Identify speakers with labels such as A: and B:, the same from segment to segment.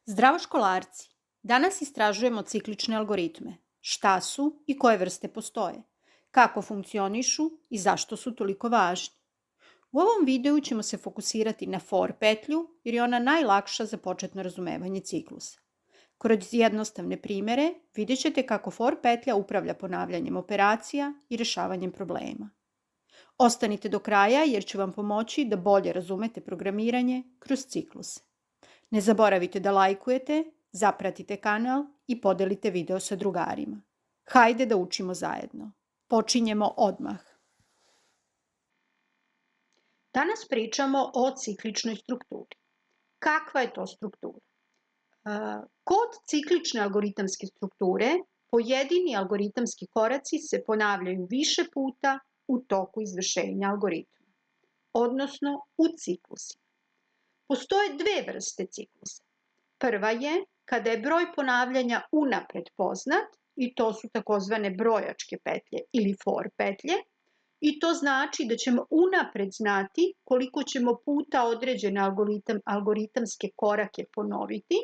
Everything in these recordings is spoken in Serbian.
A: Zdravo školarci! Danas istražujemo ciklične algoritme. Šta su i koje vrste postoje? Kako funkcionišu i zašto su toliko važni? U ovom videu ćemo se fokusirati na for petlju jer je ona najlakša za početno razumevanje ciklusa. Kroz jednostavne primere vidjet ćete kako for petlja upravlja ponavljanjem operacija i rešavanjem problema. Ostanite do kraja jer ću vam pomoći da bolje razumete programiranje kroz cikluse. Ne zaboravite da lajkujete, zapratite kanal i podelite video sa drugarima. Hajde da učimo zajedno. Počinjemo odmah. Danas pričamo o cikličnoj strukturi. Kakva je to struktura? Kod ciklične algoritamske strukture pojedini algoritamski koraci se ponavljaju više puta u toku izvršenja algoritma, odnosno u ciklusima. Postoje dve vrste ciklusa. Prva je kada je broj ponavljanja unapred poznat i to su takozvane brojačke petlje ili for petlje i to znači da ćemo unapred znati koliko ćemo puta određene algoritamske korake ponoviti,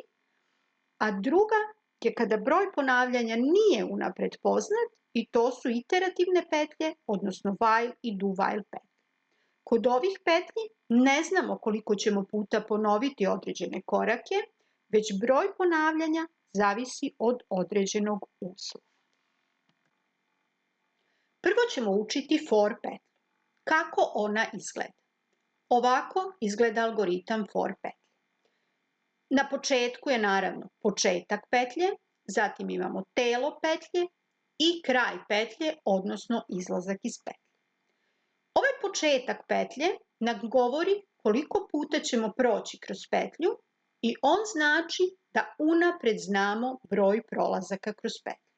A: a druga je kada broj ponavljanja nije unapred poznat i to su iterativne petlje, odnosno while i do while petlje. Kod ovih petlji ne znamo koliko ćemo puta ponoviti određene korake, već broj ponavljanja zavisi od određenog uslova. Prvo ćemo učiti for petlju. Kako ona izgleda? Ovako izgleda algoritam for petlje. Na početku je naravno početak petlje, zatim imamo telo petlje i kraj petlje, odnosno izlazak iz petlje. Ovaj početak petlje nam govori koliko puta ćemo proći kroz petlju i on znači da unapred znamo broj prolazaka kroz petlju.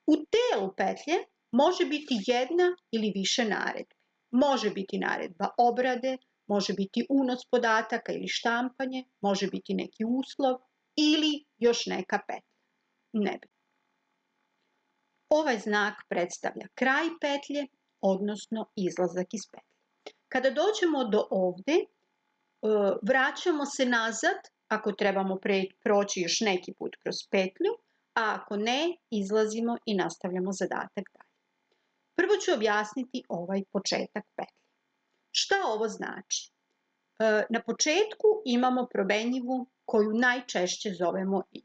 A: U telu petlje može biti jedna ili više naredbi. Može biti naredba obrade, može biti unos podataka ili štampanje, može biti neki uslov ili još neka petlja. Nebitno. Ovaj znak predstavlja kraj petlje, odnosno izlazak iz petlje. Kada dođemo do ovde, vraćamo se nazad ako trebamo proći još neki put kroz petlju, a ako ne, izlazimo i nastavljamo zadatak dalje. Prvo ću objasniti ovaj početak petlje. Šta ovo znači? Na početku imamo promenjivu koju najčešće zovemo i.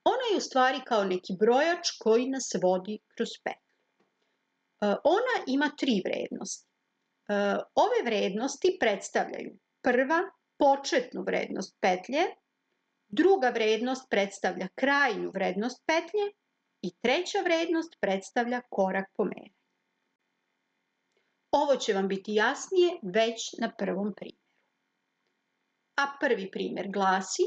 A: Ona je u stvari kao neki brojač koji nas vodi kroz petlju. Ona ima tri vrednosti. Ove vrednosti predstavljaju prva, početnu vrednost petlje, druga vrednost predstavlja krajnju vrednost petlje i treća vrednost predstavlja korak pomeranja. Ovo će vam biti jasnije već na prvom primjeru. A prvi primjer glasi: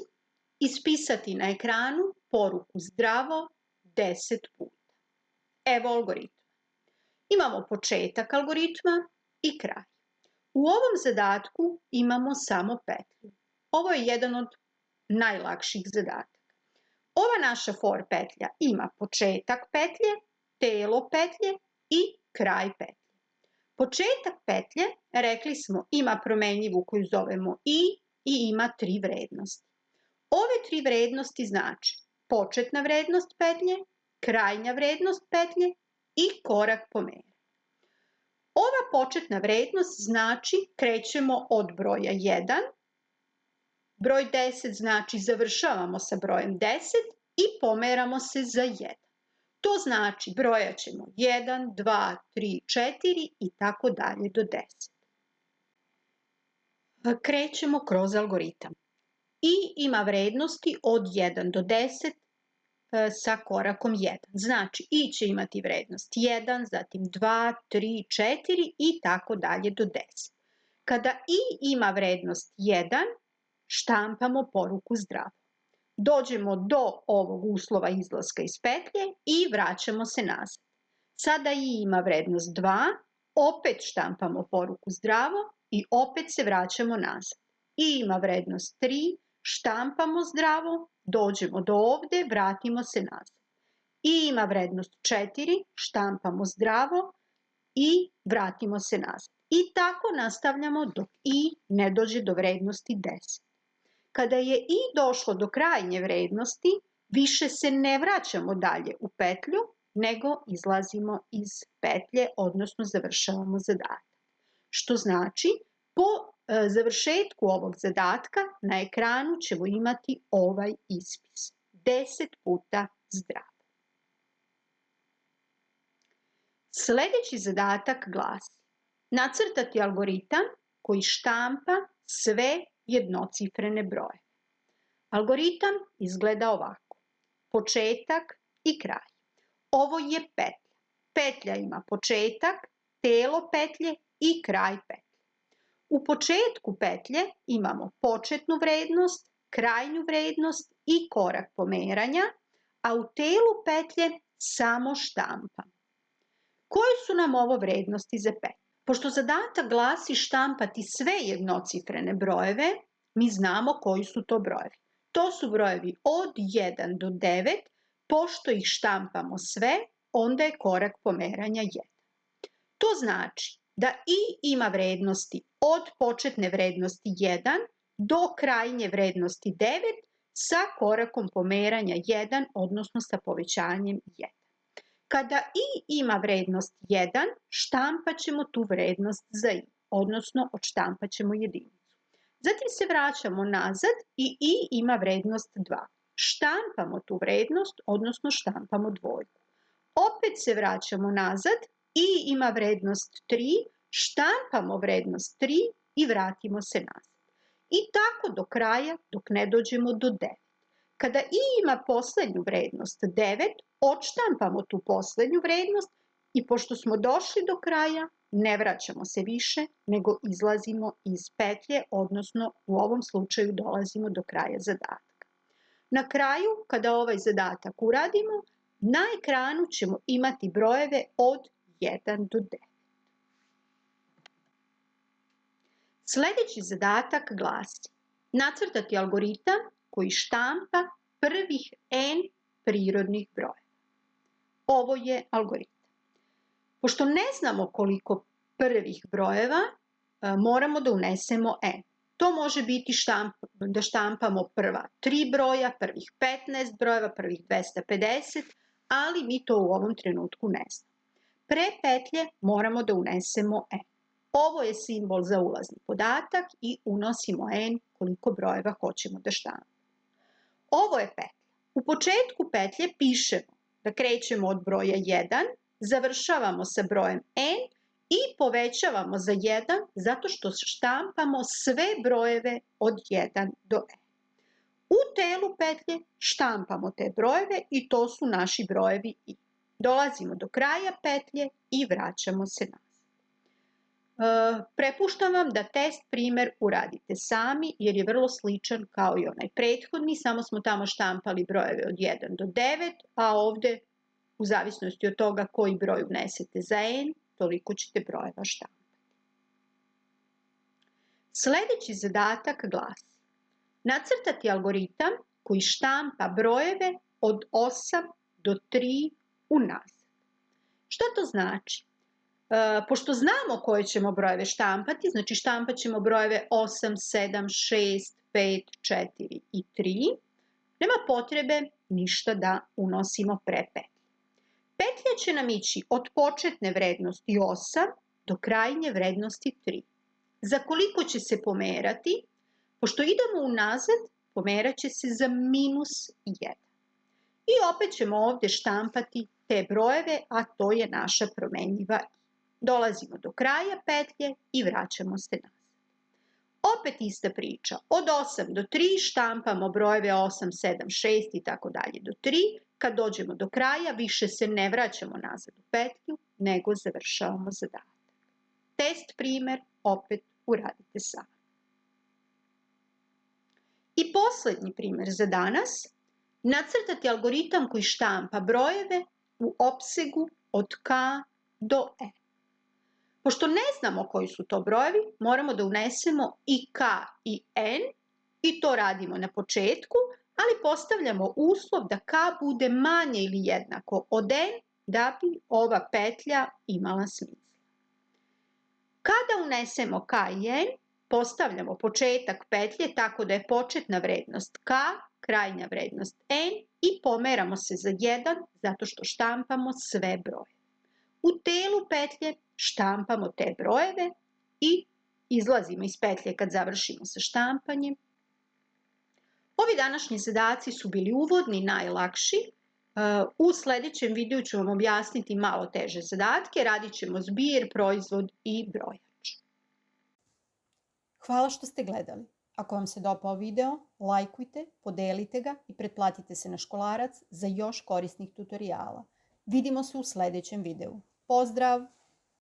A: ispisati na ekranu poruku zdravo 10 puta. Evo algoritma. Imamo početak algoritma i kraj. U ovom zadatku imamo samo petlju. Ovo je jedan od najlakših zadataka. Ova naša for petlja ima početak petlje, telo petlje i kraj petlje. Početak petlje, rekli smo, ima promenjivu koju zovemo i ima tri vrednosti. Ove tri vrednosti znači početna vrednost petlje, krajnja vrednost petlje i korak pomeranja. Ova početna vrednost znači krećemo od broja 1, broj 10 znači završavamo sa brojem 10 i pomeramo se za 1. To znači brojat ćemo 1, 2, 3, 4 i tako dalje do 10. Krećemo kroz algoritam. I ima vrednosti od 1 do 10 sa korakom 1. Znači i će imati vrednost 1, zatim 2, 3, 4 i tako dalje do 10. Kada i ima vrednost 1, štampamo poruku zdravo. Dođemo do ovog uslova izlaska iz petlje i vraćamo se nazad. Sada i ima vrednost 2, opet štampamo poruku zdravo i opet se vraćamo nazad. I ima vrednost 3, štampamo zdravo, dođemo do ovde, vratimo se nazad. I ima vrednost 4, štampamo zdravo i vratimo se nazad. I tako nastavljamo dok i ne dođe do vrednosti 10. Kada je i došlo do krajnje vrednosti, više se ne vraćamo dalje u petlju, nego izlazimo iz petlje, odnosno završavamo zadatak. Što znači, po završetku ovog zadatka na ekranu ćemo imati ovaj ispis. 10 puta zdrav. Sljedeći zadatak glasi: nacrtati algoritam koji štampa sve jednocifrene broje. Algoritam izgleda ovako: početak i kraj. Ovo je petlja. Petlja ima početak, telo petlje i kraj petlje. U početku petlje imamo početnu vrednost, krajnju vrednost i korak pomeranja, a u telu petlje samo štampa. Koje su nam ovo vrednosti za petlju? Pošto zadatak glasi štampati sve jednocifrene brojeve, mi znamo koji su to brojevi. To su brojevi od 1 do 9. Pošto ih štampamo sve, onda je korak pomeranja 1. To znači da i ima vrednosti od početne vrednosti 1 do krajnje vrednosti 9 sa korakom pomeranja 1, odnosno sa povećanjem 1. Kada i ima vrednost 1, štampat ćemo tu vrednost za i, odnosno odštampat ćemo jedinicu. Zatim se vraćamo nazad i ima vrednost 2. Štampamo tu vrednost, odnosno štampamo dvojku. Opet se vraćamo nazad i ima vrednost 3, štampamo vrednost 3 i vratimo se nazad. I tako do kraja dok ne dođemo do 9. Kada i ima posljednju vrednost 9, odštampamo tu posljednju vrednost i pošto smo došli do kraja, ne vraćamo se više, nego izlazimo iz petlje, odnosno u ovom slučaju dolazimo do kraja zadatka. Na kraju, kada ovaj zadatak uradimo, na ekranu ćemo imati brojeve od 1 do 9. Sljedeći zadatak glasi: nacrtati algoritam koji štampa prvih n prirodnih brojeva. Ovo je algoritam. Pošto ne znamo koliko prvih brojeva, moramo da unesemo n. To može biti da štampamo prva 3 broja, prvih 15 brojeva, prvih 250, ali mi to u ovom trenutku ne znamo. Pre petlje moramo da unesemo n. Ovo je simbol za ulazni podatak i unosimo n koliko brojeva hoćemo da štampamo. Ovo je petlja. U početku petlje pišemo da krećemo od broja 1, završavamo sa brojem n i povećavamo za 1 zato što štampamo sve brojeve od 1 do n. U telu petlje štampamo te brojeve i to su naši brojevi i. Dolazimo do kraja petlje i vraćamo se nazad. Prepuštam vam da test primer uradite sami jer je vrlo sličan kao i onaj prethodni, samo smo tamo štampali brojeve od 1 do 9, a ovdje u zavisnosti od toga koji broj unesete za n, toliko ćete brojeva štampati. Sljedeći zadatak glasi: nacrtati algoritam koji štampa brojeve od 8 do 3 unazad. Što to znači? Pošto znamo koje ćemo brojeve štampati, znači štampat ćemo brojeve 8, 7, 6, 5, 4 i 3, nema potrebe ništa da unosimo pre petlje. Petlja će nam ići od početne vrednosti 8 do krajnje vrednosti 3. Za koliko će se pomerati? Pošto idemo unazad, pomerat će se za -1. I opet ćemo ovdje štampati te brojeve, a to je naša promenljiva i. Dolazimo do kraja petlje i vraćamo se nazad. Opet ista priča. Od 8 do 3 štampamo brojeve 8, 7, 6 i tako dalje do 3. Kad dođemo do kraja, više se ne vraćamo nazad u petlju, nego završavamo zadatak. Test primer opet uradite sami. I posljednji primjer za danas. Nacrtati algoritam koji štampa brojeve u opsegu od k do n. Pošto ne znamo koji su to brojevi, moramo da unesemo i k i n i to radimo na početku, ali postavljamo uslov da k bude manje ili jednako od n da bi ova petlja imala smisla. Kada unesemo k i n, postavljamo početak petlje tako da je početna vrednost K, krajnja vrednost N i pomeramo se za 1 zato što štampamo sve brojeve. U telu petlje štampamo te brojeve i izlazimo iz petlje kad završimo sa štampanjem. Ovi današnji zadaci su bili uvodni, najlakši. U sledećem videu ću vam objasniti malo teže zadatke. Radit ćemo zbir, proizvod i brojač.
B: Hvala što ste gledali. Ako vam se dopao video, lajkujte, podelite ga i pretplatite se na Školarac za još korisnih tutoriala. Vidimo se u sledećem videu. Pozdrav!